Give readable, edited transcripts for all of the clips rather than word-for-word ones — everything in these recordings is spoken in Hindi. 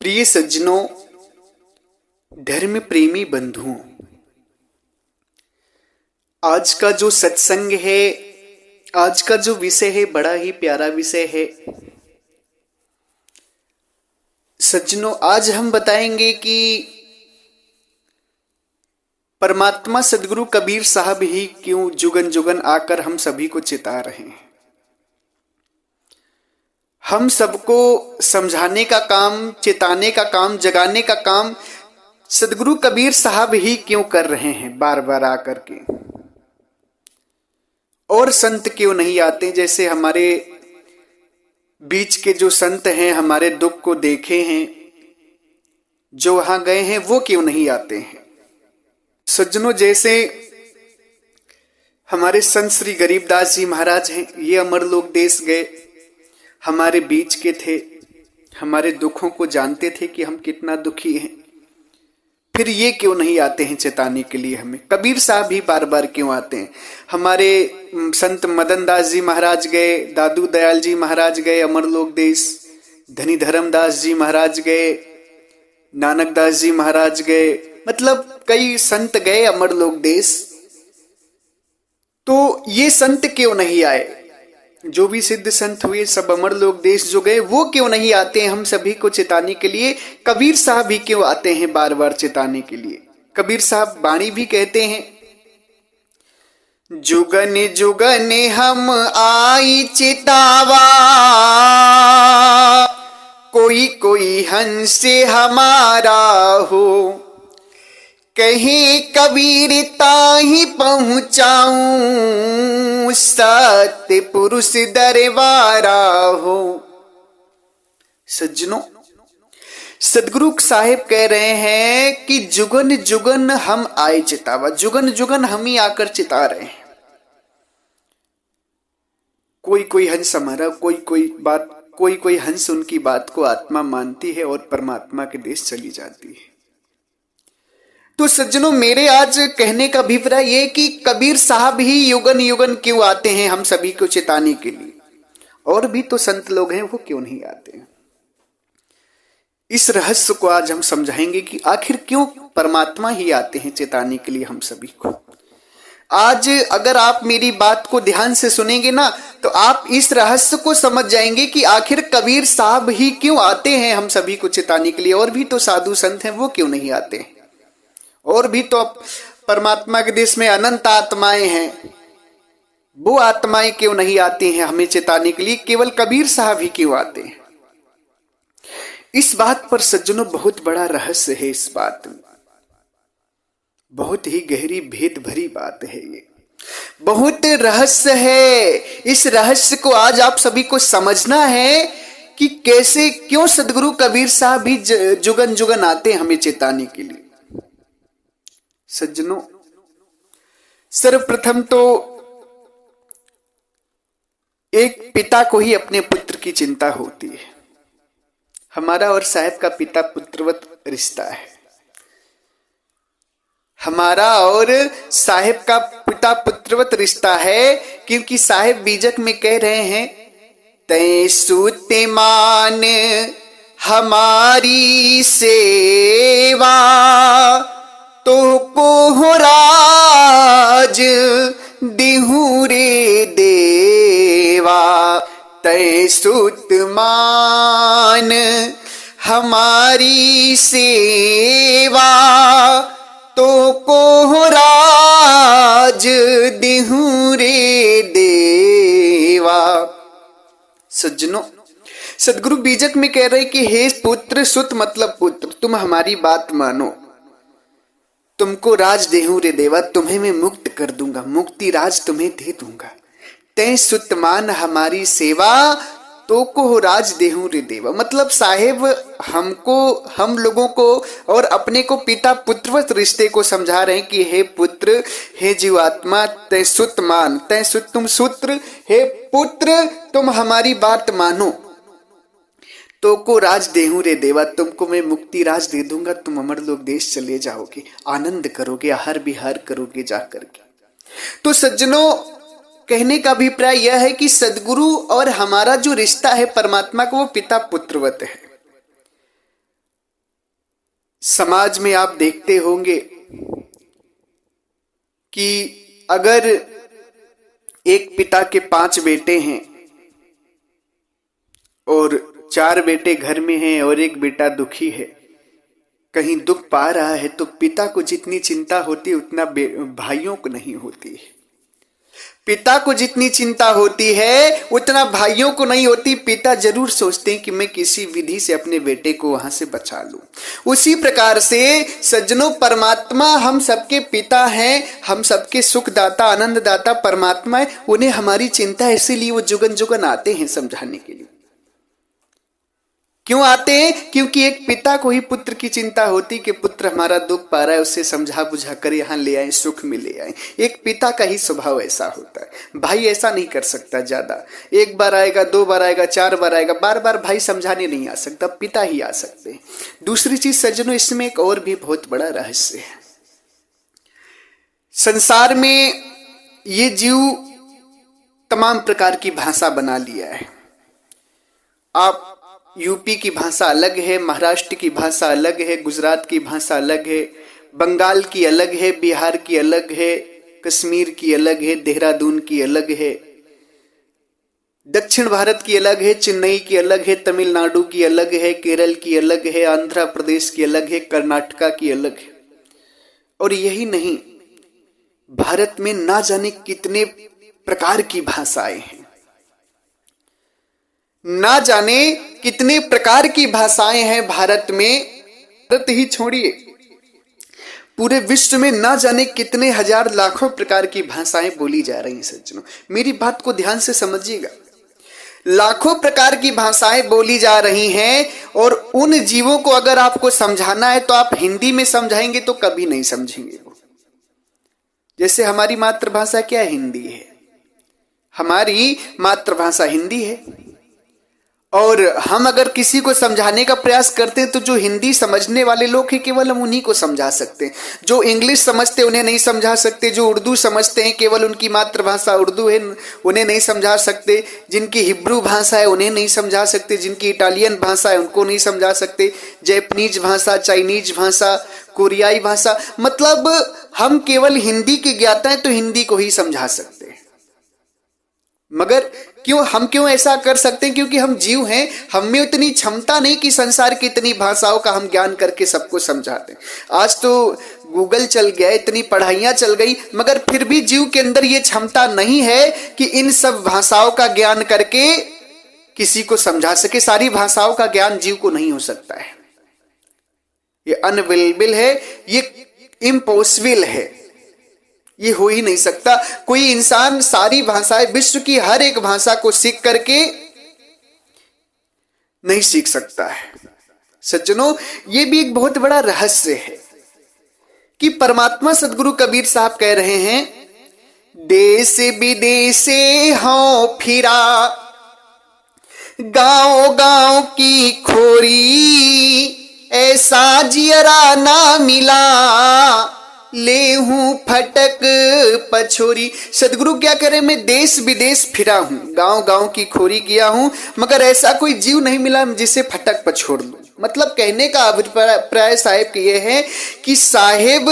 प्रिय सज्जनों, धर्म प्रेमी बंधुओं, आज का जो सत्संग है, आज का जो विषय है, बड़ा ही प्यारा विषय है। सज्जनों, आज हम बताएंगे कि परमात्मा सदगुरु कबीर साहब ही क्यों जुगन जुगन आकर हम सभी को चिता रहे हैं। हम सबको समझाने का काम, चिताने का काम, जगाने का काम सदगुरु कबीर साहब ही क्यों कर रहे हैं बार बार आकर के। और संत क्यों नहीं आते? जैसे हमारे बीच के जो संत हैं, हमारे दुख को देखे हैं, जो वहां गए हैं, वो क्यों नहीं आते हैं। सज्जनों, जैसे हमारे संत श्री गरीबदास जी महाराज हैं, ये अमरलोक देश गए, हमारे बीच के थे, हमारे दुखों को जानते थे कि हम कितना दुखी हैं। फिर ये क्यों नहीं आते हैं चेताने के लिए हमें? कबीर साहब ही बार बार क्यों आते हैं? हमारे संत मदन दास जी महाराज गए, दादू दयाल जी महाराज गए अमरलोक देश, धनी धर्मदास जी महाराज गए, नानक दास जी महाराज गए, मतलब कई संत गए अमरलोक देश। तो ये संत क्यों नहीं आए? जो भी सिद्ध संत हुए सब अमरलोक देश जो गए, वो क्यों नहीं आते हैं हम सभी को चिताने के लिए? कबीर साहब ही क्यों आते हैं बार बार चिताने के लिए? कबीर साहब वाणी भी कहते हैं, जुगन जुगन हम आई चितावा, कोई कोई हंस हमारा हो, कहीं कबीर ताही पहुंचाऊं, सत्य पुरुष दरबारा हो। सज्जनों, सदगुरु साहिब कह रहे हैं कि जुगन जुगन हम आए चितावा, जुगन जुगन हम ही आकर चिता रहे हैं। कोई कोई हंस हमारा, कोई कोई हंस उनकी बात को आत्मा मानती है और परमात्मा के देश चली जाती है। तो सज्जनों, मेरे आज कहने का अभिप्राय ये कि कबीर साहब ही युगन युगन क्यों आते हैं हम सभी को चिताने के लिए? और भी तो संत लोग हैं, वो क्यों नहीं आते हैं? इस रहस्य को आज हम समझाएंगे कि आखिर क्यों परमात्मा ही आते हैं चिताने के लिए हम सभी को। आज अगर आप मेरी बात को ध्यान से सुनेंगे ना, तो आप इस रहस्य को समझ जाएंगे कि आखिर कबीर साहब ही क्यों आते हैं हम सभी को चिताने के लिए। और भी तो साधु संत हैं, वो क्यों नहीं आते हैं? और भी तो परमात्मा के देश में अनंत आत्माएं हैं, वो आत्माएं क्यों नहीं आती हैं हमें चिताने के लिए? केवल कबीर साहब ही क्यों आते हैं? इस बात पर सज्जनों बहुत बड़ा रहस्य है। इस बात में बहुत ही गहरी भेद भरी बात है, ये बहुत रहस्य है। इस रहस्य को आज आप सभी को समझना है कि कैसे, क्यों सदगुरु कबीर साहब भी जुगन जुगन आते हैं हमें चेताने के लिए। सज्जनों, सर्वप्रथम तो एक पिता को ही अपने पुत्र की चिंता होती है। हमारा और साहब का पिता पुत्रवत रिश्ता है। हमारा और साहेब का पिता पुत्रवत रिश्ता है, क्योंकि साहेब बीजक में कह रहे हैं, तै सूते मान हमारी सेवा, तो को राज दिहु रे देवा, तै सुत मान हमारी सेवा, तो को राज दिहु रे देवा। सज्जनों, सदगुरु बीजक में कह रहे कि हे पुत्र, सुत मतलब पुत्र, तुम हमारी बात मानो, तुमको राज देहूं रे देवा, तुम्हें मैं मुक्त कर दूंगा, मुक्ति राज तुम्हें दे दूंगा। तै सुत मान हमारी सेवा, तो को राज देहूं रे देवा। मतलब साहेब हमको, हम लोगों को और अपने को पिता पुत्रवत रिश्ते को समझा रहे हैं कि हे पुत्र, हे जीवात्मा, तै सुत मान, तै सुत तुम सूत्र, हे पुत्र तुम हमारी बात मानो, तो को राज देहूं रे देवा, तुमको मैं मुक्ति राज दे दूंगा, तुम अमरलोक देश चले जाओगे, आनंद करोगे, आहार विहार करोगे जाकर के। तो सज्जनों, कहने का अभिप्राय यह है कि सदगुरु और हमारा जो रिश्ता है परमात्मा का, वो पिता पुत्रवत है। समाज में आप देखते होंगे कि अगर एक पिता के 5 बेटे हैं और 4 बेटे घर में हैं और एक बेटा दुखी है, कहीं दुख पा रहा है, तो पिता को जितनी चिंता होती है उतना भाइयों को नहीं होती है। पिता को जितनी चिंता होती है उतना भाइयों को नहीं होती। पिता जरूर सोचते हैं कि मैं किसी विधि से अपने बेटे को वहां से बचा लूं। उसी प्रकार से सज्जनों, परमात्मा हम सबके पिता हैं, हम सबके सुखदाता आनंददाता परमात्मा है। उन्हें हमारी चिंता है, इसीलिए वो जुगन जुगन आते हैं समझाने के लिए। क्यों आते हैं? क्योंकि एक पिता को ही पुत्र की चिंता होती कि पुत्र हमारा दुख पा रहा है, उसे समझा बुझा कर यहां ले आए, सुख में ले आए। एक पिता का ही स्वभाव ऐसा होता है। भाई ऐसा नहीं कर सकता ज्यादा। 1 बार आएगा, 2 बार आएगा, 4 बार आएगा, बार बार भाई समझाने नहीं आ सकता, पिता ही आ सकते हैं। दूसरी चीज सज्जनों, इसमें एक और भी बहुत बड़ा रहस्य है। संसार में ये जीव तमाम प्रकार की भाषा बना लिया है। आप यूपी की भाषा अलग है, महाराष्ट्र की भाषा अलग है, गुजरात की भाषा अलग है, बंगाल की अलग है, बिहार की अलग है, कश्मीर की अलग है, देहरादून की अलग है, दक्षिण भारत की अलग है, चेन्नई की अलग है, तमिलनाडु की अलग है, केरल की अलग है, आंध्र प्रदेश की अलग है, कर्नाटका की अलग है। और यही नहीं, भारत में ना जाने कितने प्रकार की भाषाएं हैं, ना जाने कितने प्रकार की भाषाएं हैं भारत में। भारत ही छोड़िए, पूरे विश्व में ना जाने कितने हजार लाखों प्रकार की भाषाएं बोली जा रही हैं सज्जनों। मेरी बात को ध्यान से समझिएगा। लाखों प्रकार की भाषाएं बोली जा रही हैं, और उन जीवों को अगर आपको समझाना है तो आप हिंदी में समझाएंगे तो कभी नहीं समझेंगे वो। जैसे हमारी मातृभाषा क्या है? हिंदी है। हमारी मातृभाषा हिंदी है, और हम अगर किसी को समझाने का प्रयास करते हैं तो जो हिंदी समझने वाले लोग हैं केवल हम उन्हीं को समझा सकते हैं। जो इंग्लिश समझते हैं उन्हें नहीं समझा सकते, जो उर्दू समझते हैं, केवल उनकी मातृभाषा उर्दू है, उन्हें नहीं समझा सकते, जिनकी हिब्रू भाषा है उन्हें नहीं समझा सकते, जिनकी इटालियन भाषा है उनको नहीं समझा सकते, जैपनीज भाषा, चाइनीज भाषा, कोरियाई भाषा, मतलब हम केवल हिंदी के ज्ञाता हैं तो हिंदी को ही समझा सकते हैं। मगर क्यों ऐसा कर सकते हैं? क्योंकि हम जीव हैं, हम में उतनी क्षमता नहीं कि संसार की इतनी भाषाओं का हम ज्ञान करके सबको समझाते हैं। आज तो गूगल चल गया, इतनी पढ़ाइयां चल गई, मगर फिर भी जीव के अंदर ये क्षमता नहीं है कि इन सब भाषाओं का ज्ञान करके किसी को समझा सके। सारी भाषाओं का ज्ञान जीव को नहीं हो सकता है, ये अनअवेलेबल है, ये इम्पॉसिबल है, ये हो ही नहीं सकता। कोई इंसान सारी भाषाएं, विश्व की हर एक भाषा को सीख करके नहीं सीख सकता है। सज्जनों, ये भी एक बहुत बड़ा रहस्य है कि परमात्मा सदगुरु कबीर साहब कह रहे हैं, देश विदेशे हों फिरा, गांव गांव की खोरी, ऐसा जियरा ना मिला, ले हूं फटक पछोरी। सदगुरु क्या करे, मैं देश विदेश फिरा हूं, गांव गांव की खोरी किया हूं, मगर ऐसा कोई जीव नहीं मिला जिसे फटक पछोड़ लूं। मतलब कहने का अभिप्राय साहेब की यह है कि साहेब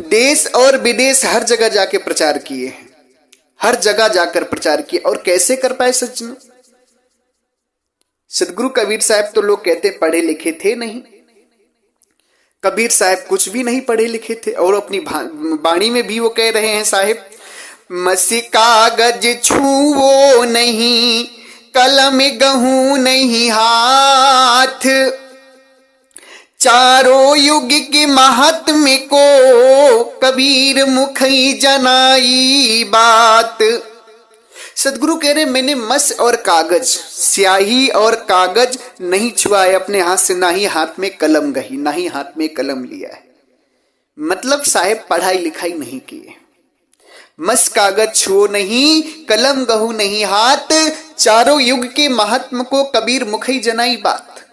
देश और विदेश हर जगह जाके प्रचार किए हैं, हर जगह जाकर प्रचार किए। और कैसे कर पाए सज्जनों? सदगुरु कबीर साहब तो लोग कहते पढ़े लिखे थे नहीं। कबीर साहब कुछ भी नहीं पढ़े लिखे थे, और अपनी वाणी में भी वो कह रहे हैं, साहिब मसी कागज छुओ नहीं, कलम गहूं नहीं हाथ, चारों युग के महात्म्य को कबीर मुखई जनाई बात। सदगुरु कह रहे मैंने मस और कागज, स्याही और कागज नहीं छुआए अपने हाथ से, ना ही हाथ में कलम गही, ना ही हाथ में कलम लिया है। मतलब साहेब पढ़ाई लिखाई नहीं की है। मस कागज छुओ नहीं, कलम गहू नहीं हाथ, चारों युग के महात्म को कबीर मुखई जनाई बात।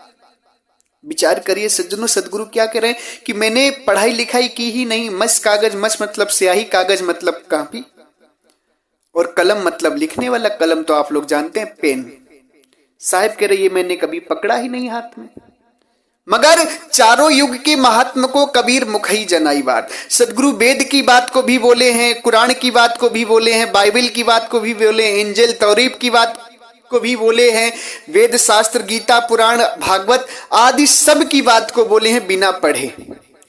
विचार करिए सज्जनों, सदगुरु क्या कह रहे हैं कि मैंने पढ़ाई लिखाई की ही नहीं। मस कागज, मस मतलब स्याही, कागज मतलब कॉपी, और कलम मतलब लिखने वाला। कलम तो आप लोग जानते हैं, पेन। साहिब कह रहे ये मैंने कभी पकड़ा ही नहीं हाथ में। मगर चारों युग के महात्मा को कबीर मुखई जनाई बात। सदगुरु वेद की बात को भी बोले हैं, कुरान की बात को भी बोले हैं, बाइबल की बात को भी बोले हैं, इंजिल तौरीफ की बात को भी बोले हैं, वेद शास्त्र गीता पुराण भागवत आदि सब की बात को बोले हैं बिना पढ़े।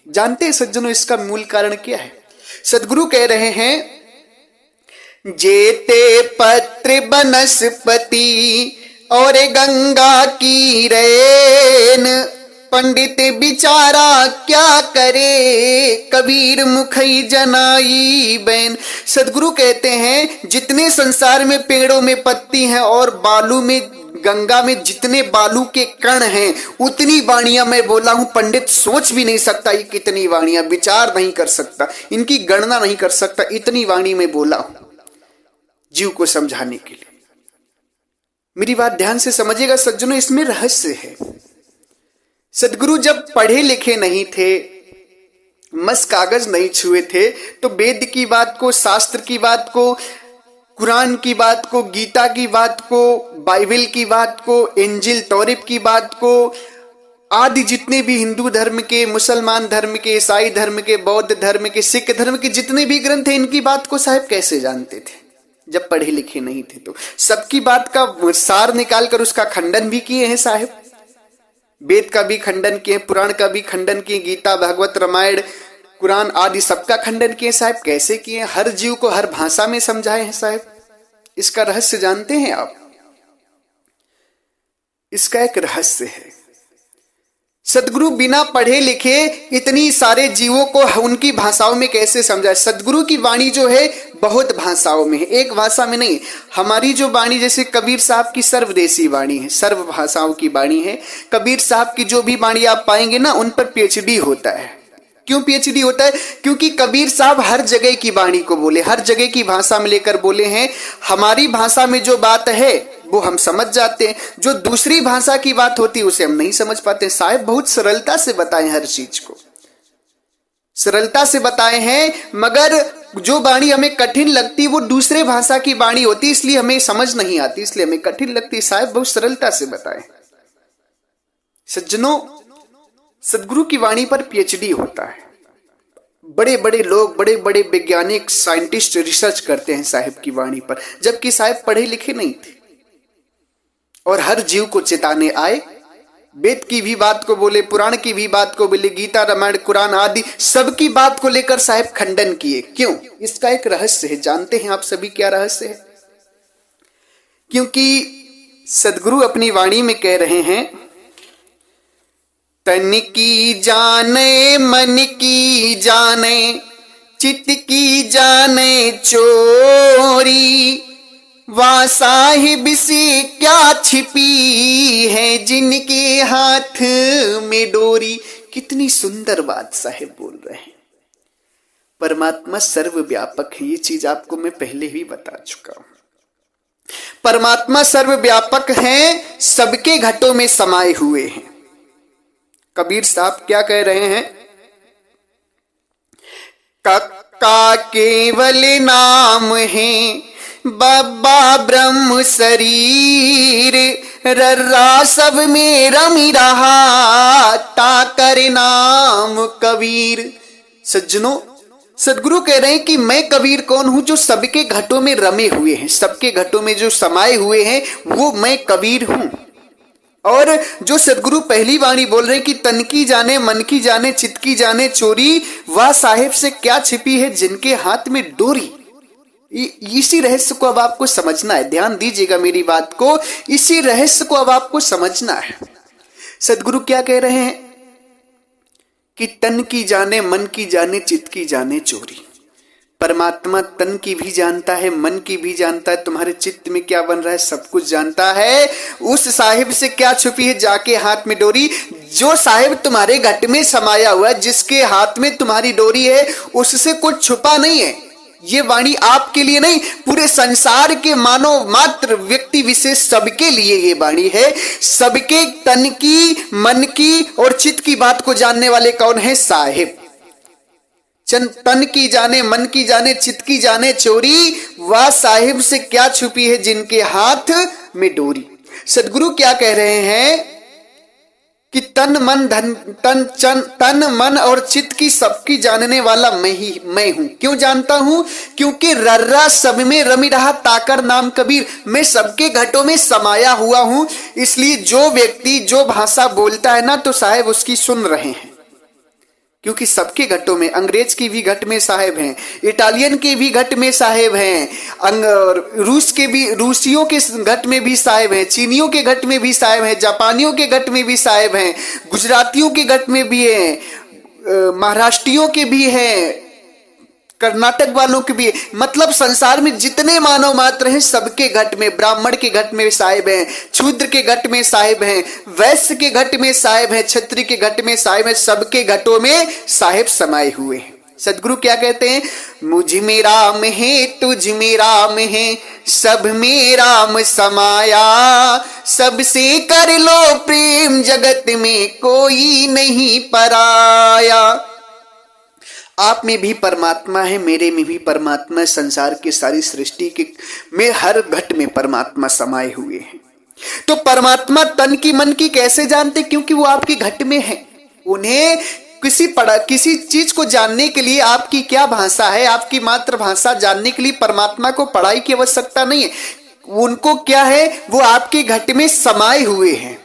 जानते हैं सज्जनों इसका मूल कारण क्या है? सदगुरु कह रहे हैं, जेते पत्र बनस्पति और गंगा की रेन, पंडित बिचारा क्या करे, कबीर मुखई जनाई बैन। सदगुरु कहते हैं जितने संसार में पेड़ों में पत्ती हैं और बालू में, गंगा में जितने बालू के कण हैं, उतनी वाणियां मैं बोला हूं। पंडित सोच भी नहीं सकता ये कितनी वाणियां, विचार नहीं कर सकता, इनकी गणना नहीं कर सकता, इतनी वाणी मैं बोला हूं जीव को समझाने के लिए। मेरी बात ध्यान से समझिएगा सज्जनों, इसमें रहस्य है। सदगुरु जब पढ़े लिखे नहीं थे, मस कागज नहीं छुए थे, तो वेद की बात को, शास्त्र की बात को, कुरान की बात को, गीता की बात को, बाइबल की बात को, इंजिल तौरीफ की बात को, आदि जितने भी हिंदू धर्म के, मुसलमान धर्म के, ईसाई धर्म के, बौद्ध धर्म के, सिख धर्म के जितने भी ग्रंथ हैं, इनकी बात को साहब कैसे जानते थे जब पढ़े लिखे नहीं थे? तो सबकी बात का सार निकाल कर उसका खंडन भी किए हैं साहब। वेद का भी खंडन किए, पुराण का भी खंडन किए, गीता भागवत रामायण कुरान आदि सबका खंडन किए साहब। कैसे किए? हर जीव को हर भाषा में समझाए हैं साहब। इसका रहस्य जानते हैं आप? इसका एक रहस्य है। सदगुरु बिना पढ़े लिखे इतनी सारे जीवों को उनकी भाषाओं में कैसे समझाए? सदगुरु की वाणी जो है बहुत भाषाओं में है, एक भाषा में नहीं। हमारी जो वाणी, जैसे कबीर साहब की सर्वदेशी वाणी है, सर्व भाषाओं की वाणी है। कबीर साहब की जो भी वाणी आप पाएंगे ना, उन पर पीएचडी होता है। क्यों पीएचडी होता है? क्योंकि कबीर साहब हर जगह की वाणी को बोले, हर जगह की भाषा में लेकर बोले हैं। हमारी भाषा में जो बात है वो हम समझ जाते हैं, जो दूसरी भाषा की बात होती है उसे हम नहीं समझ पाते। साहब बहुत सरलता से बताए, हर चीज को सरलता से बताए हैं, मगर जो वाणी हमें कठिन लगती वो दूसरे भाषा की वाणी होती, इसलिए हमें समझ नहीं आती, इसलिए हमें कठिन लगती। साहब बहुत सरलता से बताए। सज्जनों, सदगुरु की वाणी पर पीएचडी होता है। बड़े बड़े लोग, बड़े बड़े वैज्ञानिक, साइंटिस्ट रिसर्च करते हैं साहिब की वाणी पर, जबकि साहिब पढ़े लिखे नहीं थे और हर जीव को चेताने आए। वेद की भी बात को बोले, पुराण की भी बात को बोले, गीता रामायण कुरान आदि सबकी बात को लेकर साहिब खंडन किए। क्यों? इसका एक रहस्य है। जानते हैं आप सभी क्या रहस्य है? क्योंकि सदगुरु अपनी वाणी में कह रहे हैं, तन की जाने मन की जाने चित्त की जाने चोरी, वाह साहिब से क्या छिपी है जिनके हाथ में डोरी। कितनी सुंदर बात साहिब बोल रहे हैं। परमात्मा सर्वव्यापक है, ये चीज आपको मैं पहले ही बता चुका हूं। परमात्मा सर्वव्यापक हैं, सबके घटों में समाये हुए हैं। कबीर साहब क्या कह रहे हैं? कक्का केवल नाम है, बाबा ब्रह्म शरीर, रर्रा सब में रमी रहा, ताकर नाम कबीर। सज्जनों, सदगुरु कह रहे हैं कि मैं कबीर कौन हूं? जो सबके घटों में रमे हुए हैं, सबके घटों में जो समाये हुए हैं, वो मैं कबीर हूं। और जो सदगुरु पहली वाणी बोल रहे हैं कि तन की जाने मन की जाने चित्त की जाने चोरी, वह साहिब से क्या छिपी है जिनके हाथ में डोरी। इसी रहस्य को अब आपको समझना है। ध्यान दीजिएगा मेरी बात को, इसी रहस्य को अब आपको समझना है। सदगुरु क्या कह रहे हैं कि तन की जाने मन की जाने चित्त की जाने चोरी। परमात्मा तन की भी जानता है, मन की भी जानता है, तुम्हारे चित्त में क्या बन रहा है सब कुछ जानता है। उस साहिब से क्या छुपी है जाके हाथ में डोरी? जो साहिब तुम्हारे घट में समाया हुआ है, जिसके हाथ में तुम्हारी डोरी है, उससे कुछ छुपा नहीं है। ये वाणी आपके लिए नहीं, पूरे संसार के मानव मात्र व्यक्ति विशेष सबके लिए ये वाणी है। सबके तन की, मन की और चित्त की बात को जानने वाले कौन है? साहिब। तन की जाने मन की जाने चित्त की जाने चोरी, वह साहिब से क्या छुपी है जिनके हाथ में डोरी। सदगुरु क्या कह रहे हैं कि तन मन और चित्त की सबकी जानने वाला मैं हूं। क्यों जानता हूं? क्योंकि रर्रा सब में रमी रहा ताकर नाम कबीर। मैं सबके घटों में समाया हुआ हूं। इसलिए जो व्यक्ति जो भाषा बोलता है ना, तो साहेब उसकी सुन रहे हैं, क्योंकि सबके घटों में, अंग्रेज की भी घट में साहेब हैं, इटालियन के भी घट में साहेब हैं, रूसियों के घट में भी साहेब हैं, चीनियों के घट में भी साहेब हैं, जापानियों के घट में भी साहेब हैं, गुजरातियों के घट में भी हैं, महाराष्ट्रियों के भी हैं, कर्नाटक वालों के भी। मतलब संसार में जितने मानव मात्र हैं सबके घट में, ब्राह्मण के घट में साहिब हैं, शूद्र के घट में साहिब हैं, वैश्य के घट में साहिब हैं, क्षत्रिय के घट में साहिब हैं, सबके घटों में साहिब समाये हुए हैं। सदगुरु क्या कहते हैं? मुझ में राम है, तुझ में राम है, सब में राम समाया, सबसे कर लो प्रेम, जगत में कोई नहीं पराया। आप में भी परमात्मा है, मेरे में भी परमात्मा है, संसार की सारी सृष्टि के में हर घट में परमात्मा समाये हुए हैं। तो परमात्मा तन की मन की कैसे जानते? क्योंकि वो आपके घट में है। उन्हें किसी चीज को जानने के लिए आपकी क्या भाषा है, आपकी मातृभाषा जानने के लिए परमात्मा को पढ़ाई की आवश्यकता नहीं है। उनको क्या है, वो आपके घट में समाये हुए हैं।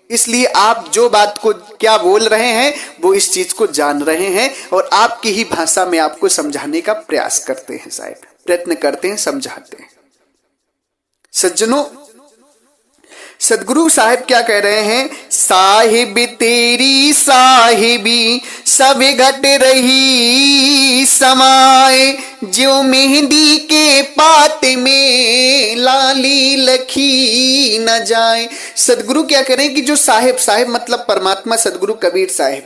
इसलिए आप जो बात को क्या बोल रहे हैं वो इस चीज को जान रहे हैं और आपकी ही भाषा में आपको समझाने का प्रयास करते हैं साहब, प्रयत्न करते हैं, समझाते हैं। सज्जनों, सदगुरु साहिब क्या कह रहे हैं? साहिब तेरी साहिबी सब घट रही समाए, जो मेहंदी के पात में लाली लखी न जाए। सदगुरु क्या कह रहे हैं कि जो साहिब मतलब परमात्मा सदगुरु कबीर साहिब,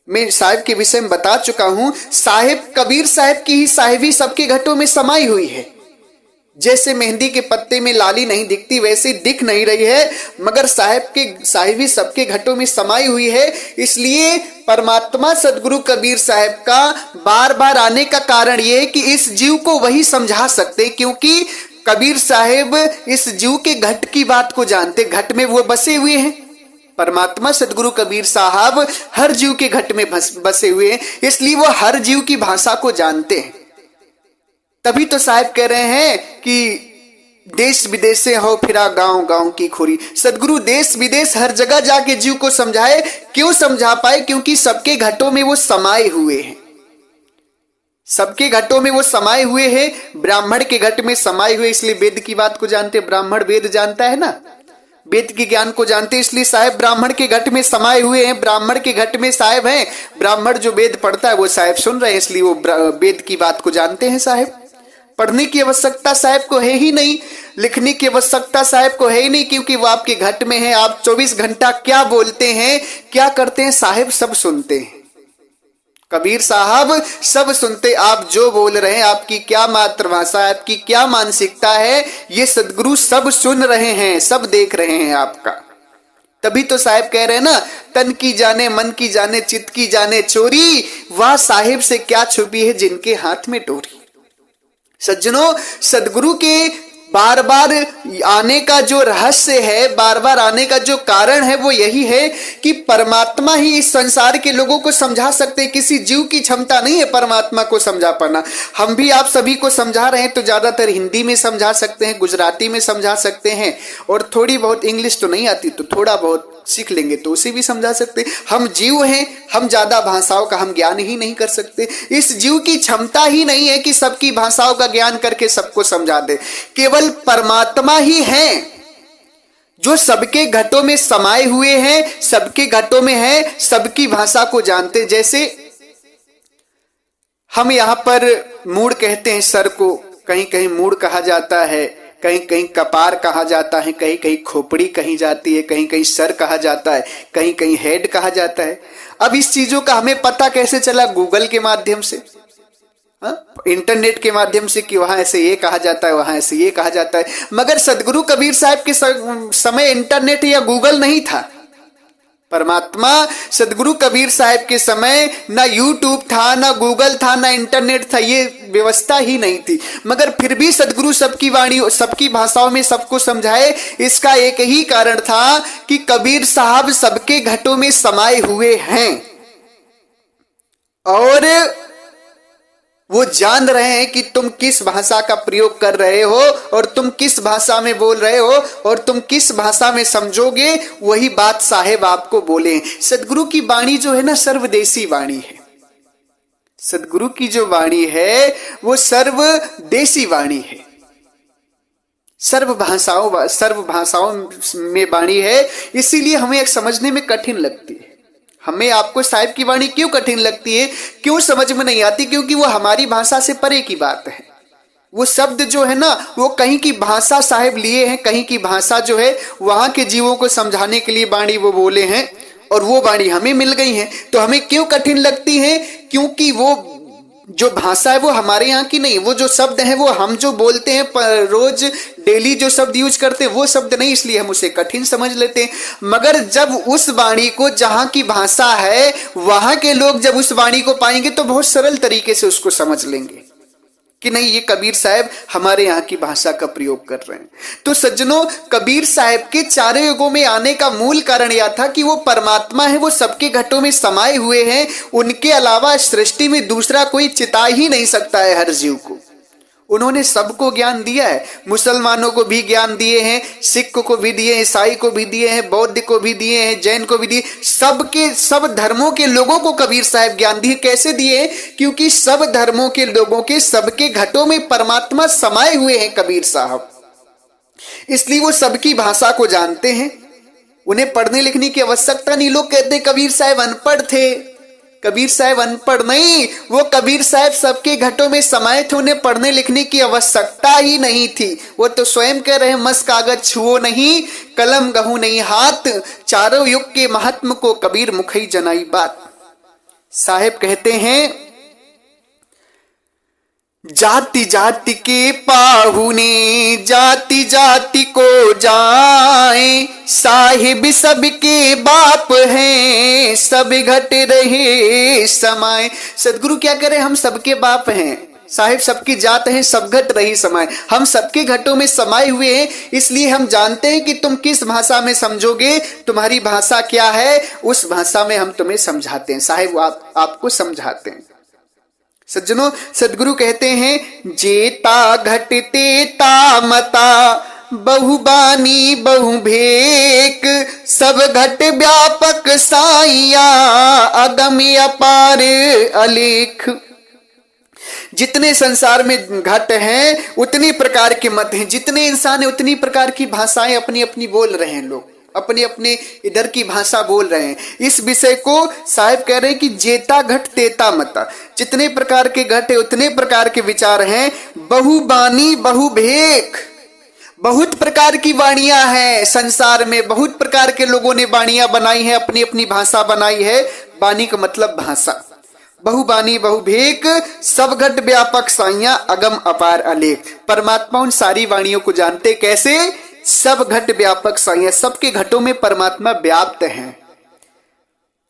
मैं साहिब के विषय में बता चुका हूं। साहिब कबीर साहिब की ही साहिबी सबके घटों में समाई हुई है। जैसे मेहंदी के पत्ते में लाली नहीं दिखती वैसे दिख नहीं रही है, मगर साहिब के साहिबी सबके घटों में समाई हुई है। इसलिए परमात्मा सदगुरु कबीर साहिब का बार बार आने का कारण यह है कि इस जीव को वही समझा सकते, क्योंकि कबीर साहिब इस जीव के घट की बात को जानते, घट में वो बसे हुए हैं। परमात्मा सदगुरु कबीर साहब हर जीव के घट में बसे हुए हैं, इसलिए वो हर जीव की भाषा को जानते हैं। तभी तो साहब कह रहे हैं कि देश विदेश से हो फिरा गांव गांव की खोरी। सदगुरु देश विदेश हर जगह जाके जीव को समझाए। क्यों समझा पाए? क्योंकि सबके घटों में वो समाये हुए हैं, सबके घटों में वो समाये हुए हैं। ब्राह्मण के घट में समाये हुए, इसलिए वेद की बात को जानते। ब्राह्मण वेद जानता है ना, वेद के ज्ञान को जानते, इसलिए साहेब ब्राह्मण के घट में समाये हुए हैं। ब्राह्मण के घट में साहेब हैं। ब्राह्मण जो वेद पढ़ता है वो साहेब सुन रहे हैं, इसलिए वो वेद की बात को जानते हैं। साहेब पढ़ने की आवश्यकता साहब को है ही नहीं, लिखने की आवश्यकता साहब को है ही नहीं, क्योंकि वो आपके घट में है। आप 24 घंटा क्या बोलते हैं, क्या करते हैं, साहब सब सुनते हैं। कबीर साहब सब सुनते। आप जो बोल रहे हैं, आपकी क्या मातृभाषा, आपकी क्या मानसिकता है, ये सदगुरु सब सुन रहे हैं, सब देख रहे हैं आपका। तभी तो साहब कह रहे हैं ना, तन की जाने मन की जाने चित्त की जाने चोरी, वह साहिब से क्या छुपी है जिनके हाथ में डोरी। सज्जनों, सदगुरु के बार बार आने का जो रहस्य है, बार बार आने का जो कारण है, वो यही है कि परमात्मा ही इस संसार के लोगों को समझा सकते हैं। किसी जीव की क्षमता नहीं है परमात्मा को समझा पाना। हम भी आप सभी को समझा रहे हैं तो ज्यादातर हिंदी में समझा सकते हैं, गुजराती में समझा सकते हैं, और थोड़ी बहुत इंग्लिश तो नहीं आती तो थोड़ा बहुत सीख लेंगे तो उसे भी समझा सकते। हम जीव हैं, हम ज्यादा भाषाओं का हम ज्ञान ही नहीं कर सकते। इस जीव की क्षमता ही नहीं है कि सबकी भाषाओं का ज्ञान करके सबको समझा दे। केवल परमात्मा ही है जो सबके घटों में समाये हुए हैं, सबके घटों में है, सबकी भाषा को जानते। जैसे हम यहां पर मूड कहते हैं सर को, कहीं कहीं मूड कहा जाता है, कहीं कहीं कपार कहा जाता है, कहीं कहीं खोपड़ी कही जाती है, कहीं कहीं सर कहा जाता है, कहीं कहीं हेड कहा जाता है। अब इस चीजों का हमें पता कैसे चला? गूगल के माध्यम से, इंटरनेट के माध्यम से, कि वहां ऐसे ये कहा जाता है, वहां ऐसे ये कहा जाता है। मगर सदगुरु कबीर साहब के समय इंटरनेट या गूगल नहीं था। परमात्मा सदगुरु कबीर साहब के समय ना यूट्यूब था, ना गूगल था, ना इंटरनेट था, ये व्यवस्था ही नहीं थी, मगर फिर भी सदगुरु सबकी वाणी, सबकी भाषाओं में सबको समझाए। इसका एक ही कारण था कि कबीर साहब सबके घटों में समाये हुए हैं और वो जान रहे हैं कि तुम किस भाषा का प्रयोग कर रहे हो और तुम किस भाषा में बोल रहे हो और तुम किस भाषा में समझोगे, वही बात साहेब आपको बोले। सदगुरु की वाणी जो है ना, सर्वदेशी वाणी है। सदगुरु की जो वाणी है वो सर्वदेशी वाणी है, सर्व भाषाओं में वाणी है। इसीलिए हमें एक समझने में कठिन लगती है। हमें आपको साहिब की वाणी क्यों कठिन लगती है, क्यों समझ में नहीं आती? क्योंकि वो हमारी भाषा से परे की बात है। वो शब्द जो है ना, वो कहीं की भाषा साहिब लिए हैं, कहीं की भाषा जो है वहां के जीवों को समझाने के लिए वाणी वो बोले हैं और वो वाणी हमें मिल गई है। तो हमें क्यों कठिन लगती है? क्योंकि वो जो भाषा है वो हमारे यहाँ की नहीं, वो जो शब्द है वो हम जो बोलते हैं रोज डेली जो शब्द यूज करते हैं वो शब्द नहीं, इसलिए हम उसे कठिन समझ लेते हैं। मगर जब उस वाणी को, जहां की भाषा है वहां के लोग जब उस वाणी को पाएंगे तो बहुत सरल तरीके से उसको समझ लेंगे कि नहीं, ये कबीर साहब हमारे यहाँ की भाषा का प्रयोग कर रहे हैं। तो सज्जनों, कबीर साहब के चारों युगों में आने का मूल कारण यह था कि वो परमात्मा है, वो सबके घटों में समाये हुए हैं। उनके अलावा सृष्टि में दूसरा कोई चिता ही नहीं सकता है हर जीव को। उन्होंने सबको ज्ञान दिया है, मुसलमानों को भी ज्ञान दिए हैं, सिख को भी दिए, ईसाई को भी दिए हैं, बौद्ध को भी दिए हैं, जैन को भी दिए, सबके सब धर्मों के लोगों को कबीर साहब ज्ञान दिए। कैसे दिए? क्योंकि सब धर्मों के लोगों के सबके घटों में परमात्मा समाये हुए हैं कबीर साहब, इसलिए वो सबकी भाषा को जानते हैं। उन्हें पढ़ने लिखने की आवश्यकता नहीं। लोग कहते कबीर साहब अनपढ़ थे। कबीर साहब अनपढ़ नहीं, वो कबीर साहब सबके घटों में समाये थे, उन्हें पढ़ने लिखने की आवश्यकता ही नहीं थी। वो तो स्वयं कह रहे हैं, मस कागज छुओ नहीं, कलम गहू नहीं हाथ, चारों युग के महात्म को कबीर मुखई जनाई बात। साहेब कहते हैं, जाति जाति के पाहुने जाति जाति को जाए, साहिब सबके बाप हैं, सब घट रहे समाए। सदगुरु क्या करे, हम सबके बाप हैं, साहिब सबकी जात हैं, सब घट रही समाए। हम सबके घटों में समाये हुए हैं, इसलिए हम जानते हैं कि तुम किस भाषा में समझोगे, तुम्हारी भाषा क्या है, उस भाषा में हम तुम्हें समझाते हैं। साहिब आपको समझाते हैं। सज्जनों, सदगुरु कहते हैं, जेता घट तेता मता, बहुबानी बहु भेक, सब घट व्यापक साइया, अगम अपार अलेख। जितने संसार में घट हैं उतनी प्रकार के मत हैं, जितने इंसान हैं उतनी प्रकार की भाषाएं अपनी अपनी बोल रहे हैं, लोग अपने अपने इधर की भाषा बोल रहे हैं। इस विषय को साहिब कह रहे हैं कि जेता घट तेता मता, जितने प्रकार के घट है उतने प्रकार के विचार हैं। बहुबानी बहुभेक, बहुत प्रकार की वाणियां हैं संसार में, बहुत प्रकार के लोगों ने वाणियां बनाई है, अपनी अपनी भाषा बनाई है। वाणी का मतलब भाषा। बहुबानी बहुभेक, सब घट व्यापक साइया, अगम अपार अलेख। परमात्मा उन सारी वाणियों को जानते। कैसे? सब घट व्यापक साइया, सबके घटों में परमात्मा व्याप्त है।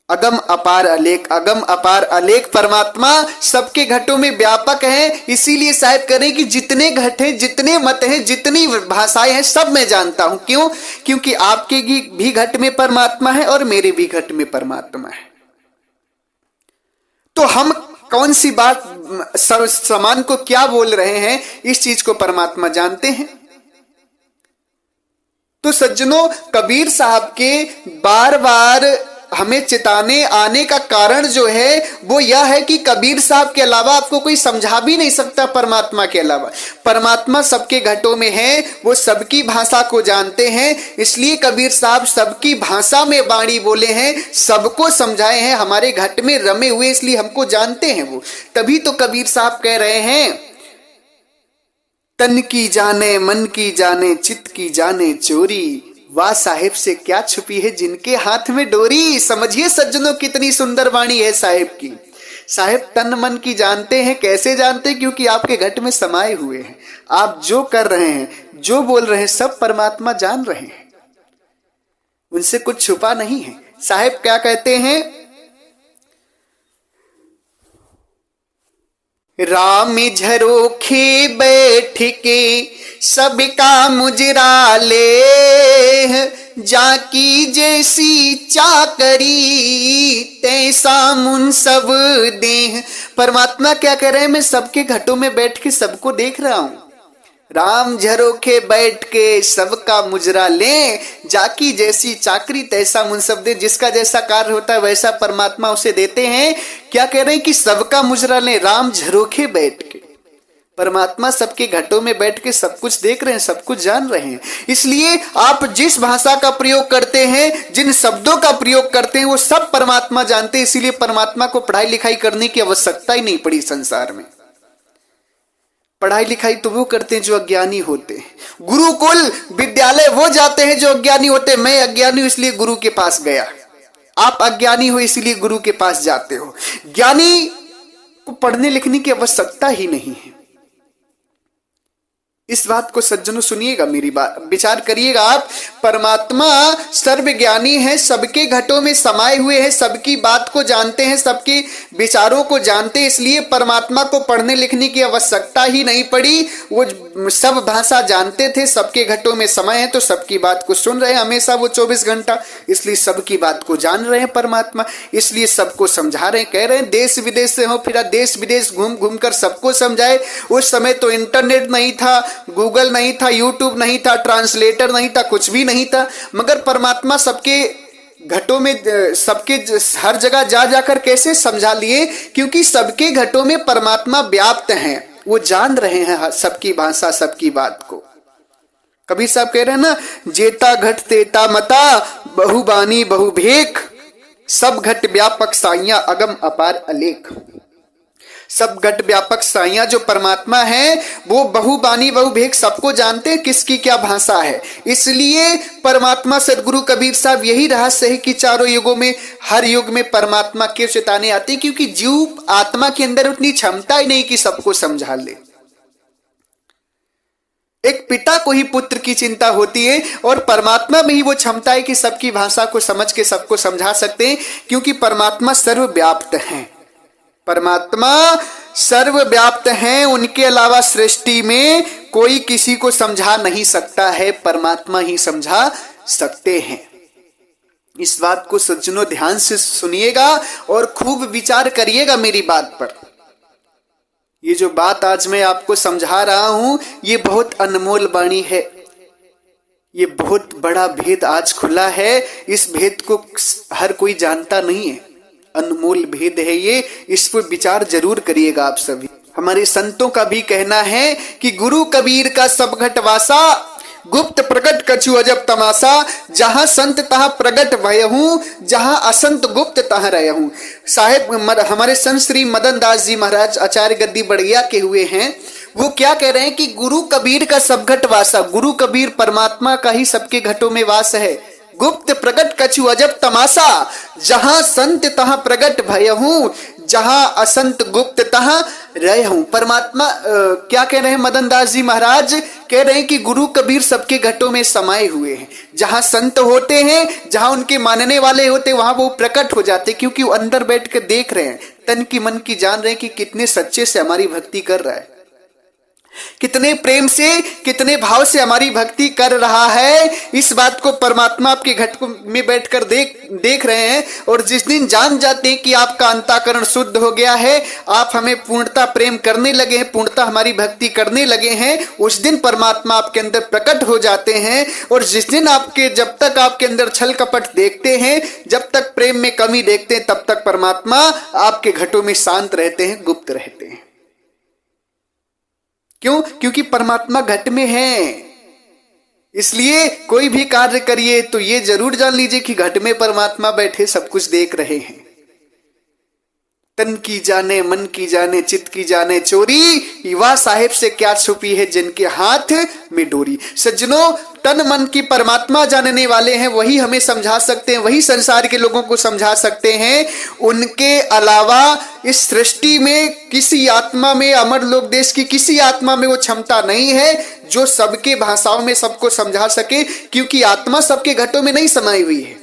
अगम अपार अलेख, अगम अपार अलेख, परमात्मा सबके घटों में व्यापक है। इसीलिए साहिब करें कि जितने घट हैं, जितने मत हैं, जितनी भाषाएं हैं, सब मैं जानता हूं। क्यों? क्योंकि आपके भी घट में परमात्मा है और मेरे भी घट में परमात्मा है। तो हम कौन सी बात समान को क्या बोल रहे हैं, इस चीज को परमात्मा जानते हैं। तो सज्जनों, कबीर साहब के बार बार हमें चिताने आने का कारण जो है वो यह है कि कबीर साहब के अलावा आपको कोई समझा भी नहीं सकता। परमात्मा के अलावा, परमात्मा सबके घटों में है, वो सबकी भाषा को जानते हैं। इसलिए कबीर साहब सबकी भाषा में वाणी बोले हैं, सबको समझाए हैं, हमारे घट में रमे हुए, इसलिए हमको जानते हैं वो। तभी तो कबीर साहब कह रहे हैं, तन की जाने मन की जाने चित्त की जाने चोरी, वाह साहिब से क्या छुपी है जिनके हाथ में डोरी। समझिए सज्जनों, कितनी सुंदर वाणी है साहिब की। साहिब तन मन की जानते हैं। कैसे जानते हैं? क्योंकि आपके घट में समाये हुए हैं। आप जो कर रहे हैं, जो बोल रहे हैं, सब परमात्मा जान रहे हैं, उनसे कुछ छुपा नहीं है। साहेब क्या कहते हैं, राम झरोखे बैठ के सबका मुजरा ले, जाकी जैसी चाकरी तैसा मुनसब दे। परमात्मा क्या कह रहे हैं, मैं सबके घटों में बैठ के सबको देख रहा हूं। राम झरोखे बैठ के सबका मुजरा ले, जाकी जैसी चाकरी तैसा मुनसब दे। जिसका जैसा कार्य होता है वैसा परमात्मा उसे देते हैं। क्या कह रहे हैं कि सबका मुजरा ले, राम झरोखे बैठ के। परमात्मा सबके घटों में बैठ के सब कुछ देख रहे हैं, सब कुछ जान रहे हैं। इसलिए आप जिस भाषा का प्रयोग करते हैं, जिन शब्दों का प्रयोग करते हैं, वो सब परमात्मा जानते हैं। इसीलिए परमात्मा को पढ़ाई लिखाई करने की आवश्यकता ही नहीं पड़ी संसार में। पढ़ाई लिखाई तो वो करते हैं जो अज्ञानी होते हैं। गुरुकुल विद्यालय वो जाते हैं जो अज्ञानी होते हैं। मैं अज्ञानी हूं इसलिए गुरु के पास गया, आप अज्ञानी हो इसलिए गुरु के पास जाते हो। ज्ञानी को पढ़ने लिखने की आवश्यकता ही नहीं है। इस बात को सज्जनों सुनिएगा, मेरी बात विचार करिएगा आप। परमात्मा सर्वज्ञानी है, सबके घटों में समाये हुए हैं, सबकी बात को जानते हैं, सबके विचारों को जानते हैं। इसलिए परमात्मा को पढ़ने लिखने की आवश्यकता ही नहीं पड़ी। वो सब भाषा जानते थे, सबके घटों में समय है तो सबकी बात को सुन रहे हैं हमेशा वो 24 घंटा। इसलिए सबकी बात को जान रहे हैं परमात्मा, इसलिए सबको समझा रहे हैं। कह रहे हैं देश विदेश से हो फिरा, देश विदेश घूम घूम कर सबको समझाए। उस समय तो इंटरनेट नहीं था, गूगल नहीं था, यूट्यूब नहीं था, ट्रांसलेटर नहीं था, कुछ भी नहीं था। मगर परमात्मा सबके घटों में, सबके हर जगह जा जाकर कैसे समझा लिए, क्योंकि सबके घटों में परमात्मा व्याप्त हैं। वो जान रहे हैं सबकी भाषा, सबकी बात को। कबीर साहब कह रहे हैं ना, जेता घट तेता मता, बहुबानी बहुभेख, सब घट व्यापक साइया अगम अपार अलेख। सब घट व्यापक साइया जो परमात्मा है वो बहुबानी बहुभेख, सबको जानते हैं किसकी क्या भाषा है। इसलिए परमात्मा सदगुरु कबीर साहब यही रहस्य है कि चारों युगों में, हर युग में परमात्मा क्यों चेताने आते हैं, क्योंकि जीव आत्मा के अंदर उतनी क्षमता ही नहीं कि सबको समझा ले। एक पिता को ही पुत्र की चिंता होती है और परमात्मा में ही वो क्षमता है कि सबकी भाषा को समझ के सबको समझा सकते हैं, क्योंकि परमात्मा सर्वव्याप्त है। परमात्मा सर्वव्याप्त हैं, उनके अलावा सृष्टि में कोई किसी को समझा नहीं सकता है, परमात्मा ही समझा सकते हैं। इस बात को सज्जनों ध्यान से सुनिएगा और खूब विचार करिएगा मेरी बात पर। ये जो बात आज मैं आपको समझा रहा हूं, ये बहुत अनमोल वाणी है। ये बहुत बड़ा भेद आज खुला है। इस भेद को हर कोई जानता नहीं है, अनमोल भेद है ये। इस पर विचार जरूर करिएगा आप सभी। हमारे संतों का भी कहना है कि गुरु कबीर का सब घट वासा, गुप्त प्रकट कछु अजब तमाशा, जहां संत तहां प्रकट भयहूं, जहां असंत गुप्त तहां रहूं। साहेब हमारे संत श्री मदन दास जी महाराज आचार्य गद्दी बढ़िया के हुए हैं, वो क्या कह रहे हैं कि गुरु कबीर का सब घट वासा, गुरु कबीर परमात्मा का ही सबके घटों में वास है। गुप्त प्रकट कछु अजब तमाशा, जहां संत तहां प्रकट भयहूं, जहां असंत गुप्त तहां रहूं। परमात्मा क्या कह रहे हैं मदन दास जी महाराज, कह रहे हैं कि गुरु कबीर सबके घटों में समाये हुए हैं। जहां संत होते हैं, जहां उनके मानने वाले होते हैं, वहां वो प्रकट हो जाते, क्योंकि वो अंदर बैठ कर देख रहे हैं, तन की मन की जान रहे हैं कि कितने सच्चे से हमारी भक्ति कर रहा है, कितने प्रेम से, कितने भाव से हमारी भक्ति कर रहा है। इस बात को परमात्मा आपके घट में बैठकर देख रहे हैं। और जिस दिन जान जाते हैं कि आपका अंतःकरण शुद्ध हो गया है, आप हमें पूर्णता प्रेम करने लगे हैं, पूर्णता हमारी भक्ति करने लगे हैं, उस दिन परमात्मा आपके अंदर प्रकट हो जाते हैं। और जिस दिन जब तक आपके अंदर छल कपट देखते हैं, जब तक प्रेम में कमी देखते हैं, तब तक परमात्मा आपके घटों में शांत रहते हैं, गुप्त रहते हैं। क्यों? क्योंकि परमात्मा घट में है। इसलिए कोई भी कार्य करिए तो ये जरूर जान लीजिए कि घट में परमात्मा बैठे सब कुछ देख रहे हैं। तन की जाने, मन की जाने, चित्त की जाने चोरी, युवा साहेब से क्या छुपी है जिनके हाथ में डोरी। सज्जनों, तन मन की परमात्मा जानने वाले हैं, वही हमें समझा सकते हैं, वही संसार के लोगों को समझा सकते हैं। उनके अलावा इस सृष्टि में किसी आत्मा में, अमर लोक देश की किसी आत्मा में वो क्षमता नहीं है जो सबके भाषाओं में सबको समझा सके, क्योंकि आत्मा सबके घटों में नहीं समाई हुई है।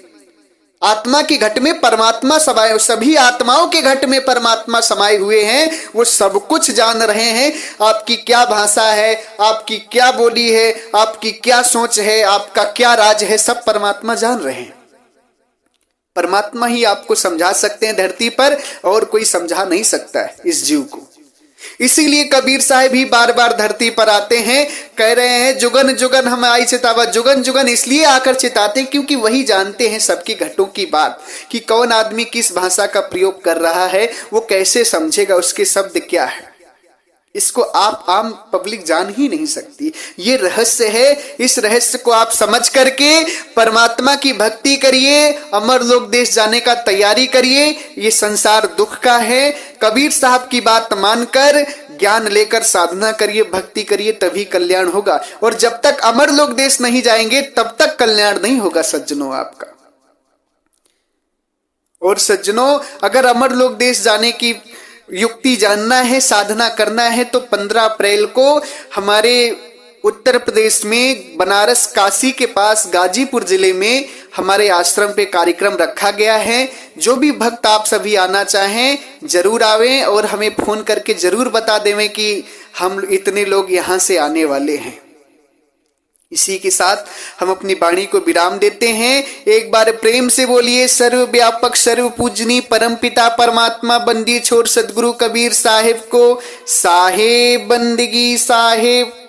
आत्मा के घट में परमात्मा समाये, सभी आत्माओं के घट में परमात्मा समाये हुए हैं। वो सब कुछ जान रहे हैं। आपकी क्या भाषा है, आपकी क्या बोली है, आपकी क्या सोच है, आपका क्या राज है, सब परमात्मा जान रहे हैं। परमात्मा ही आपको समझा सकते हैं धरती पर, और कोई समझा नहीं सकता है इस जीव को। इसीलिए कबीर साहब ही बार बार धरती पर आते हैं, कह रहे हैं जुगन जुगन हम आई चितावा। जुगन जुगन इसलिए आकर चिताते क्योंकि वही जानते हैं सबकी घटों की बात, कि कौन आदमी किस भाषा का प्रयोग कर रहा है, वो कैसे समझेगा, उसके शब्द क्या है। इसको आप आम पब्लिक जान ही नहीं सकती। ये रहस्य है। इस रहस्य को आप समझ करके परमात्मा की भक्ति करिए, अमर लोक देश जाने का तैयारी करिए। ये संसार दुख का है। कबीर साहब की बात मानकर ज्ञान लेकर साधना करिए, भक्ति करिए, तभी कल्याण होगा। और जब तक अमर लोक देश नहीं जाएंगे तब तक कल्याण नहीं होगा सज्जनों आपका। और सज्जनों, अगर अमर लोक देश जाने की युक्ति जानना है, साधना करना है, तो 15 अप्रैल को हमारे उत्तर प्रदेश में बनारस काशी के पास गाजीपुर जिले में हमारे आश्रम पे कार्यक्रम रखा गया है। जो भी भक्त आप सभी आना चाहें जरूर आवें, और हमें फोन करके जरूर बता देवें कि हम इतने लोग यहाँ से आने वाले हैं। इसी के साथ हम अपनी वाणी को विराम देते हैं। एक बार प्रेम से बोलिए, सर्वव्यापक सर्व पूजनी परम पिता परमात्मा बंदी छोड़ सदगुरु कबीर साहिब को साहेब बंदगी साहेब।